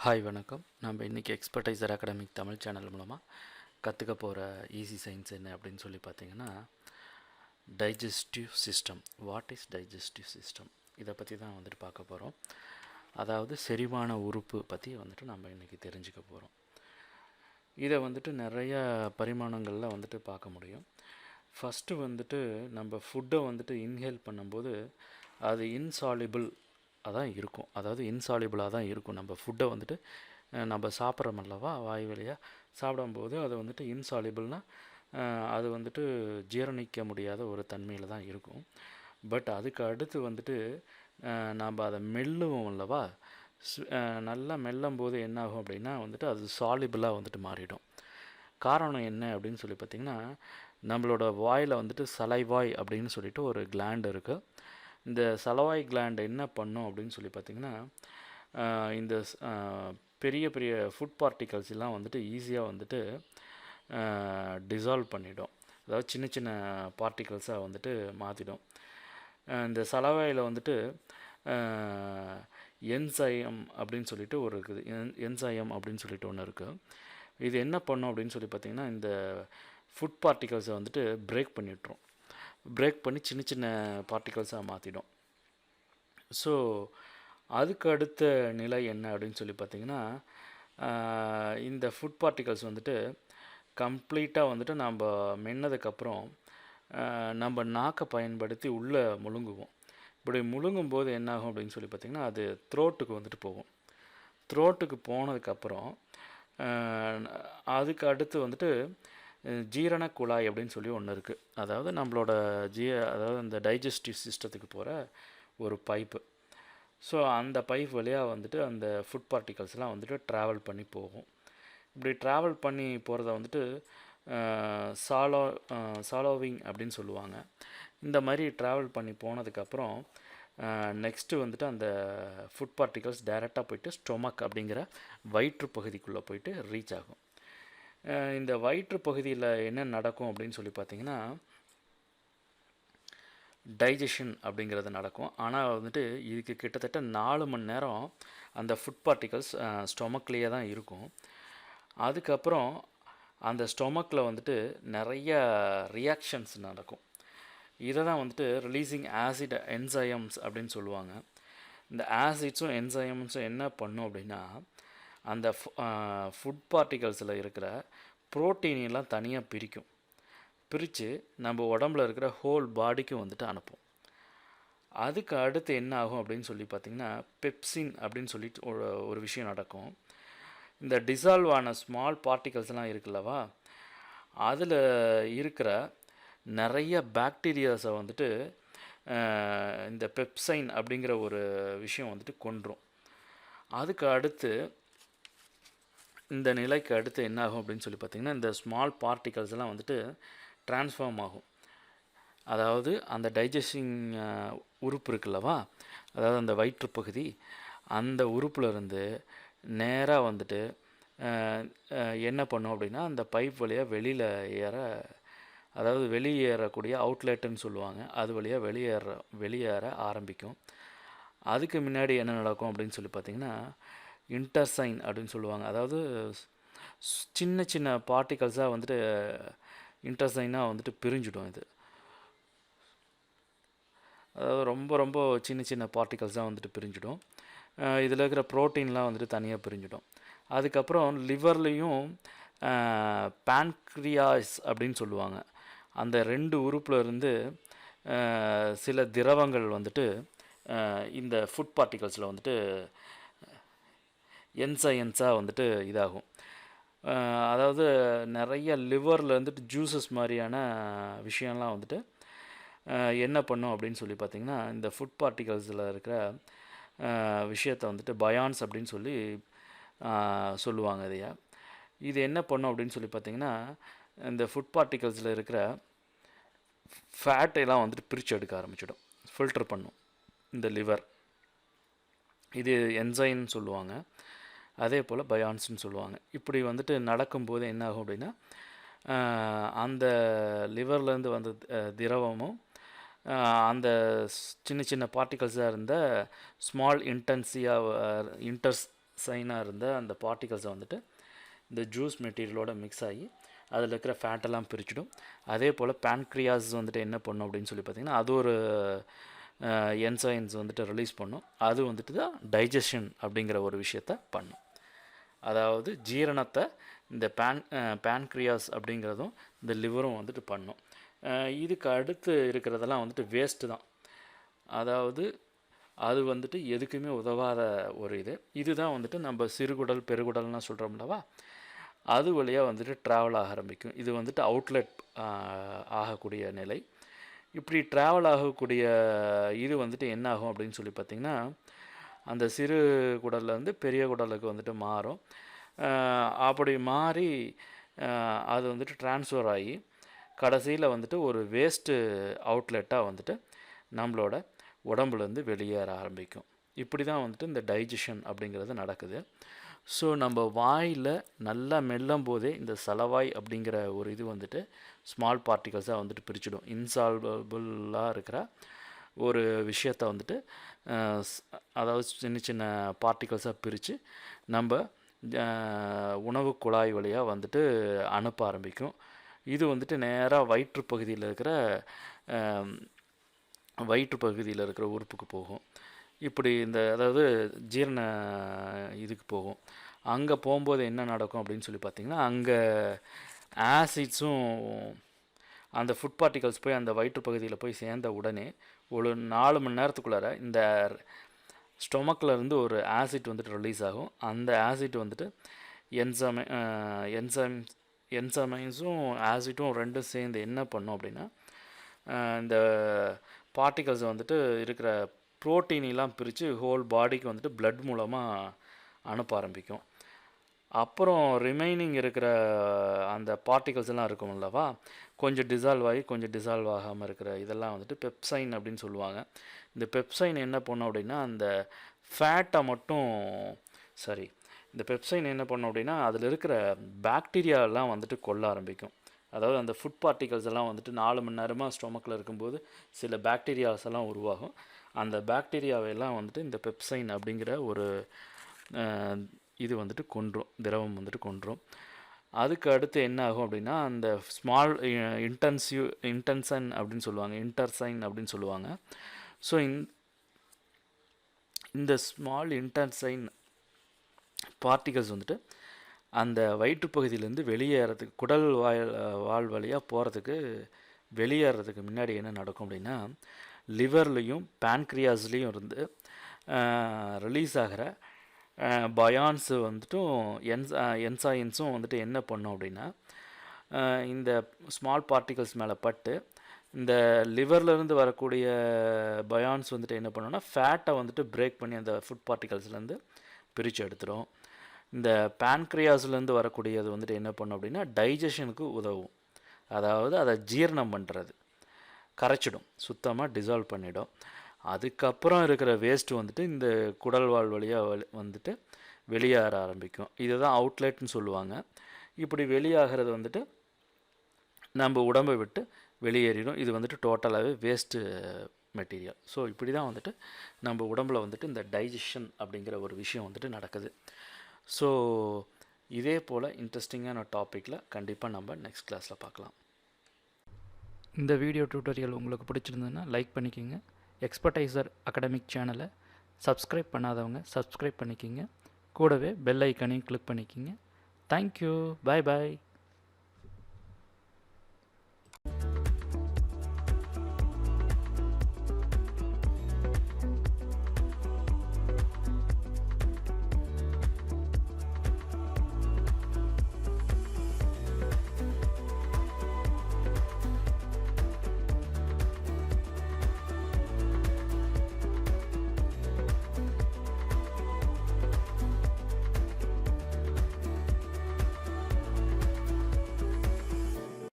Hi வணக்கம். நம்ம இன்றைக்கி எக்ஸ்பர்டைசர் அகாடமி தமிழ் சேனல் மூலமாக கற்றுக்க போகிற ஈஸி சயின்ஸ் என்ன அப்படின்னு சொல்லி பார்த்தீங்கன்னா, digestive system. What is digestive system? இதை பற்றி தான் வந்துட்டு பார்க்க போகிறோம். அதாவது செரிமான உறுப்பு பற்றி வந்துட்டு நம்ம இன்றைக்கி தெரிஞ்சுக்க போகிறோம். இதை வந்துட்டு நிறைய பரிமாணங்களில் வந்துட்டு பார்க்க முடியும். ஃபஸ்ட்டு வந்துட்டு நம்ம ஃபுட்டை வந்துட்டு இன்ஹேல் பண்ணும்போது அது இன்சாலிபிள் அதான் இருக்கும். அதாவது இன்சாலிபிளாக தான் இருக்கும். நம்ம ஃபுட்டை வந்துட்டு நம்ம சாப்பிட்றோம் அல்லவா, வாய் வழியாக சாப்பிடும்போது அது வந்துட்டு இன்சாலிபிள்னால் அது வந்துட்டு ஜீரணிக்க முடியாத ஒரு தன்மையில் தான் இருக்கும். பட் அதுக்கு அடுத்து வந்துட்டு நம்ம அதை மெல்லுவோம் அல்லவா, நல்லா மெல்லும் போது என்ன ஆகும் அப்படின்னா வந்துட்டு அது சாலிபிளாக வந்துட்டு மாறிடும். காரணம் என்ன அப்படின்னு சொல்லி பார்த்திங்கன்னா, நம்மளோட வாயில் வந்துட்டு சலைவாய் அப்படின்னு சொல்லிட்டு ஒரு கிளாண்ட் இருக்குது. இந்த சலவாய் கிளாண்ட் என்ன பண்ணும் அப்படின்னு சொல்லி பார்த்திங்கன்னா, இந்த பெரிய பெரிய ஃபுட் பார்ட்டிகல்ஸ் எல்லாம் வந்துட்டு ஈஸியாக வந்துட்டு டிசால்வ் பண்ணிடும். அதாவது சின்ன சின்ன பார்ட்டிகல்ஸாக வந்துட்டு மாற்றிடும். இந்த சலவாயில் வந்துட்டு என்சைம் அப்படின்னு சொல்லிட்டு ஒரு இருக்குது. என்சைம் அப்படின்னு சொல்லிட்டு ஒன்று இருக்குது. இது என்ன பண்ணும் அப்படின்னு சொல்லி பார்த்திங்கன்னா, இந்த ஃபுட் பார்ட்டிகல்ஸை வந்துட்டு பிரேக் பண்ணி சின்ன சின்ன பார்ட்டிகல்ஸாக மாற்றிடும். ஸோ அதுக்கு அடுத்த நிலை என்ன அப்படின்னு சொல்லி பார்த்திங்கன்னா, இந்த ஃபுட் பார்ட்டிகல்ஸ் வந்துட்டு கம்ப்ளீட்டாக வந்துட்டு நம்ம மென்னதுக்கப்புறம் நம்ம நாக்கை பயன்படுத்தி உள்ளே முழுங்குவோம். இப்படி முழுங்கும்போது என்னாகும் அப்படின்னு சொல்லி பார்த்திங்கன்னா, அது த்ரோட்டுக்கு வந்துட்டு போகும். த்ரோட்டுக்கு போனதுக்கப்புறம் அதுக்கு அடுத்து வந்துட்டு ஜீரண குழாய் அப்படின்னு சொல்லி ஒன்று இருக்குது. அதாவது நம்மளோட அதாவது இந்த டைஜஸ்டிவ் சிஸ்டத்துக்கு போகிற ஒரு பைப்பு. ஸோ அந்த பைப் வழியாக வந்துட்டு அந்த ஃபுட் பார்ட்டிகல்ஸ்லாம் வந்துட்டு ட்ராவல் பண்ணி போகும். இப்படி ட்ராவல் பண்ணி போகிறத வந்துட்டு சாலோவிங் அப்படின்னு சொல்லுவாங்க. இந்த மாதிரி ட்ராவல் பண்ணி போனதுக்கப்புறம் நெக்ஸ்ட்டு வந்துட்டு அந்த ஃபுட் பார்ட்டிகல்ஸ் டைரெக்டாக போயிட்டு ஸ்டொமக் அப்படிங்கிற வயிற்று பகுதிக்குள்ளே போயிட்டு ரீச் ஆகும். இந்த வயிற்று பகுதியில் என்ன நடக்கும் அப்படின்னு சொல்லி பார்த்திங்கன்னா, டைஜஷன் அப்படிங்கிறது நடக்கும். ஆனால் வந்துட்டு இதுக்கு கிட்டத்தட்ட 4 மணி நேரம் அந்த ஃபுட் பார்ட்டிகல்ஸ் ஸ்டொமக்லேயே தான் இருக்கும். அதுக்கப்புறம் அந்த ஸ்டொமக்கில் வந்துட்டு நிறைய ரியாக்ஷன்ஸ் நடக்கும். இதை தான் வந்துட்டு ரிலீஸிங் ஆசிட் என்சைம்ஸ் அப்படின்னு சொல்லுவாங்க. இந்த ஆசிட்ஸும் என்சைம்ஸும் என்ன பண்ணும் அப்படின்னா, அந்த ஃபுட் பார்ட்டிகல்ஸில் இருக்கிற ப்ரோட்டீனெலாம் தனியாக பிரித்து நம்ம உடம்புல இருக்கிற ஹோல் பாடிக்கும் வந்துட்டு அனுப்பும். அதுக்கு அடுத்து என்ன ஆகும் அப்படின்னு சொல்லி பார்த்திங்கன்னா, பெப்சின் அப்படின்னு சொல்லிட்டு ஒரு விஷயம் நடக்கும். இந்த டிசால்வ் ஆன ஸ்மால் பார்ட்டிகல்ஸ்லாம் இருக்குல்லவா, அதில் இருக்கிற நிறைய பாக்டீரியாஸை வந்துட்டு இந்த பெப்சைன் அப்படிங்கிற ஒரு விஷயம் வந்துட்டு கொன்றும். அதுக்கு அடுத்து இந்த நிலைக்கு அடுத்து என்ன ஆகும் அப்படின்னு சொல்லி பார்த்திங்கன்னா, இந்த ஸ்மால் பார்ட்டிகல்ஸ் எல்லாம் வந்துட்டு ட்ரான்ஸ்ஃபார்ம் ஆகும். அதாவது அந்த டைஜஸ்டிங் உறுப்பு இருக்குல்லவா, அதாவது அந்த வயிற்றுப்பகுதி, அந்த உறுப்புலேருந்து நேராக வந்துட்டு என்ன பண்ணும் அப்படின்னா, அந்த பைப் வழியாக வெளியில் அதாவது வெளியேறக்கூடிய அவுட்லெட்டுன்னு சொல்லுவாங்க, அது வழியாக வெளியேற ஆரம்பிக்கும். அதுக்கு முன்னாடி என்ன நடக்கும் அப்படின்னு சொல்லி பார்த்திங்கன்னா, இன்டர்சைன் அப்படின்னு சொல்லுவாங்க. அதாவது சின்ன சின்ன பார்ட்டிகல்ஸாக வந்துட்டு இன்டர்சைனாக வந்துட்டு பிரிஞ்சிடும். இது அதாவது ரொம்ப ரொம்ப சின்ன சின்ன பார்ட்டிகல்ஸாக வந்துட்டு பிரிஞ்சிடும். இதில் இருக்கிற ப்ரோட்டீன்லாம் வந்துட்டு தனியாக பிரிஞ்சிடும். அதுக்கப்புறம் லிவர்லேயும் பேன்க்ரியாஸ் அப்படின்னு சொல்லுவாங்க. அந்த 2 உறுப்பில் இருந்து சில திரவங்கள் வந்துட்டு இந்த ஃபுட் பார்ட்டிகல்ஸில் வந்துட்டு என்சைன்ஸாக வந்துட்டு இதாகும். அதாவது நிறைய லிவரில் வந்துட்டு ஜூஸஸ் மாதிரியான விஷயம்லாம் வந்துட்டு என்ன பண்ணும் அப்படின்னு சொல்லி பார்த்திங்கன்னா, இந்த ஃபுட் பார்ட்டிகல்ஸில் இருக்கிற விஷயத்தை வந்துட்டு பயான்ஸ் அப்படின்னு சொல்லி சொல்லுவாங்க. இதையா இது என்ன பண்ணும் அப்படின்னு சொல்லி பார்த்திங்கன்னா, இந்த ஃபுட் பார்ட்டிகல்ஸில் இருக்கிற ஃபேட்டையெல்லாம் வந்துட்டு பிரித்து எடுக்க ஆரம்பிச்சிடும், ஃபில்டர் பண்ணும் இந்த லிவர். இது என்சைன்னு சொல்லுவாங்க, அதே போல் பயான்ஸ்னு சொல்லுவாங்க. இப்படி வந்துட்டு நடக்கும்போது என்ன ஆகும் அப்படின்னா, அந்த லிவர்லேருந்து வந்த திரவமும் அந்த சின்ன சின்ன பார்ட்டிகல்ஸாக இருந்த ஸ்மால் சைனாக இருந்த அந்த பார்ட்டிகல்ஸை வந்துட்டு இந்த ஜூஸ் மெட்டீரியலோட மிக்ஸ் ஆகி அதில் இருக்கிற ஃபேட்டெல்லாம் பிரிச்சிடும். அதே போல் பேன்க்ரியாஸ் வந்துட்டு என்ன பண்ணும் அப்படின்னு சொல்லி பார்த்திங்கன்னா, அது ஒரு என்சைம்ஸ் வந்துட்டு ரிலீஸ் பண்ணும். அது வந்துட்டு தான் டைஜஷன் அப்படிங்கிற ஒரு விஷயத்த பண்ணும். அதாவது ஜீரணத்தை இந்த பேன்க்ரியாஸ் அப்படிங்கிறதும் இந்த லிவரும் வந்துட்டு பண்ணும். இதுக்கு அடுத்து இருக்கிறதெல்லாம் வந்துட்டு வேஸ்ட்டு தான். அதாவது அது வந்துட்டு எதுக்குமே உதவாத ஒரு இதுதான் வந்துட்டு நம்ம சிறுகுடல் பெருகுடல்னால் சொல்கிறோம்லவா, அது வழியாக வந்துட்டு ட்ராவல் ஆக ஆரம்பிக்கும். இது வந்துட்டு அவுட்லெட் ஆகக்கூடிய நிலை. இப்படி ட்ராவல் ஆகக்கூடிய இது வந்துட்டு என்ன ஆகும் அப்படின்னு சொல்லி பார்த்திங்கன்னா, அந்த சிறு குடல்லேருந்து பெரிய குடலுக்கு வந்துட்டு மாறும். அப்படி மாறி அது வந்துட்டு ட்ரான்ஸ்ஃபர் ஆகி கடைசியில் வந்துட்டு ஒரு வேஸ்ட்டு அவுட்லெட்டாக வந்துட்டு நம்மளோட உடம்புலேருந்து வெளியேற ஆரம்பிக்கும். இப்படி தான் வந்துட்டு இந்த டைஜஷன் அப்படிங்கிறது நடக்குது. ஸோ நம்ம வாயில் நல்லா மெல்லும் போதே இந்த சலவாய் அப்படிங்கிற ஒரு இது வந்துட்டு ஸ்மால் பார்ட்டிகல்ஸாக வந்துட்டு பிரிச்சிடும். இன்சால்வபுளாக இருக்கிற ஒரு விஷயத்தை வந்துட்டு அதாவது சின்ன சின்ன பார்ட்டிகல்ஸாக பிரித்து நம்ம உணவு குழாய் வழியாக வந்துட்டு அனுப்ப ஆரம்பிக்கும். இது வந்துட்டு நேராக வயிற்றுப்பகுதியில் இருக்கிற உறுப்புக்கு போகும். இப்படி இந்த அதாவது ஜீரண இதுக்கு போகும். அங்கே போகும்போது என்ன நடக்கும் அப்படின்னு சொல்லி பார்த்திங்கன்னா, அங்கே ஆசிட்ஸும் அந்த ஃபுட் பார்ட்டிகல்ஸ் போய் அந்த வயிற்றுப்பகுதியில் போய் சேர்ந்த உடனே ஒரு 4 மணி நேரத்துக்குள்ளார இந்த ஸ்டொமக்கில் இருந்து ஒரு ஆசிட் வந்துட்டு ரிலீஸ் ஆகும். அந்த ஆசிட் வந்துட்டு என்சைம்ஸும் ஆசிட்டும் ரெண்டும் சேர்ந்து என்ன பண்ணும் அப்படின்னா, இந்த பார்ட்டிகல்ஸை வந்துட்டு இருக்கிற ப்ரோட்டீனெலாம் பிரித்து ஹோல் பாடிக்கு வந்துட்டு பிளட் மூலமாக அனுப்ப ஆரம்பிக்கும். அப்புறம் ரிமைனிங் இருக்கிற அந்த பார்ட்டிகல்ஸ் எல்லாம் இருக்கும் அல்லவா, கொஞ்சம் டிசால்வ் ஆகி கொஞ்சம் டிசால்வ் ஆகாமல் இருக்கிற இதெல்லாம் வந்துட்டு பெப்சைன் அப்படின்னு சொல்லுவாங்க. இந்த பெப்சைன் என்ன பண்ணும் அப்படின்னா, அந்த ஃபேட்டை மட்டும் இந்த பெப்சைன் என்ன பண்ணும் அப்படின்னா, அதில் இருக்கிற பாக்டீரியாலாம் வந்துட்டு கொல்ல ஆரம்பிக்கும். அதாவது அந்த ஃபுட் பார்ட்டிகல்ஸ் எல்லாம் வந்துட்டு 4 மணி நேரமாக ஸ்டொமக்கில் இருக்கும்போது சில பாக்டீரியாஸ் எல்லாம் உருவாகும். அந்த பாக்டீரியாவையெல்லாம் வந்துட்டு இந்த பெப்சைன் அப்படிங்கிற ஒரு இது வந்துட்டு கொன்றும், திரவம் வந்துட்டு கொன்றும். அதுக்கு அடுத்து என்ன ஆகும் அப்படின்னா, அந்த ஸ்மால் இன்டென்சைன் அப்படின்னு சொல்லுவாங்க. ஸோ இந்த ஸ்மால் இன்டென்சைன் பார்ட்டிகல்ஸ் வந்துட்டு அந்த வயிற்றுப்பகுதியிலேருந்து வெளியேறதுக்கு குடல் வால் வழியாக போகிறதுக்கு வெளியேறதுக்கு முன்னாடி என்ன நடக்கும் அப்படின்னா, லிவர்லேயும் பேன்க்ரியாஸ்லேயும் இருந்து ரிலீஸ் ஆகிற பயான்ஸு வந்துட்டும் என்சைன்ஸும் வந்துட்டு என்ன பண்ணும் அப்படின்னா, இந்த ஸ்மால் பார்ட்டிகல்ஸ் மேலே பட்டு இந்த லிவர்லேருந்து வரக்கூடிய பயான்ஸ் வந்துட்டு என்ன பண்ணுன்னா, ஃபேட்டை வந்துட்டு பிரேக் பண்ணி அந்த ஃபுட் பார்ட்டிகல்ஸ்லேருந்து பிரித்து எடுத்துடும். இந்த பேன்க்ரியாஸ்லேருந்து வரக்கூடியது வந்துட்டு என்ன பண்ணும் அப்படின்னா, டைஜஷனுக்கு உதவும். அதாவது அதை ஜீரணம் பண்ணுறது, கரைச்சிடும், சுத்தமாக டிசால்வ் பண்ணிடும். அதுக்கப்புறம் இருக்கிற வேஸ்ட்டு வந்துட்டு இந்த குடல்வால் வழியாக வந்துட்டு வெளியேற ஆரம்பிக்கும். இதுதான் அவுட்லெட்னு சொல்லுவாங்க. இப்படி வெளியாகிறது வந்துட்டு நம்ம உடம்பை விட்டு வெளியேறிடும். இது வந்துட்டு டோட்டலாகவே வேஸ்ட்டு மெட்டீரியல். ஸோ இப்படி தான் வந்துட்டு நம்ம உடம்பில் வந்துட்டு இந்த டைஜஷன் அப்படிங்கிற ஒரு விஷயம் வந்துட்டு நடக்குது. ஸோ இதே போல் இன்ட்ரெஸ்டிங்கான டாப்பிக்கில் கண்டிப்பாக நம்ம நெக்ஸ்ட் கிளாஸில் பார்க்கலாம். இந்த வீடியோ டியூட்டோரியல் உங்களுக்கு பிடிச்சிருந்ததுன்னா லைக் பண்ணிக்கோங்க. எக்ஸ்பர்டைசர் அகாடமிக் சேனலை சப்ஸ்கிரைப் பண்ணாதவங்க சப்ஸ்கிரைப் பண்ணிக்கிங்க. கூடவே பெல் ஐக்கானையும் கிளிக் பண்ணிக்கிங்க. தேங்க்யூ. பாய் பாய்.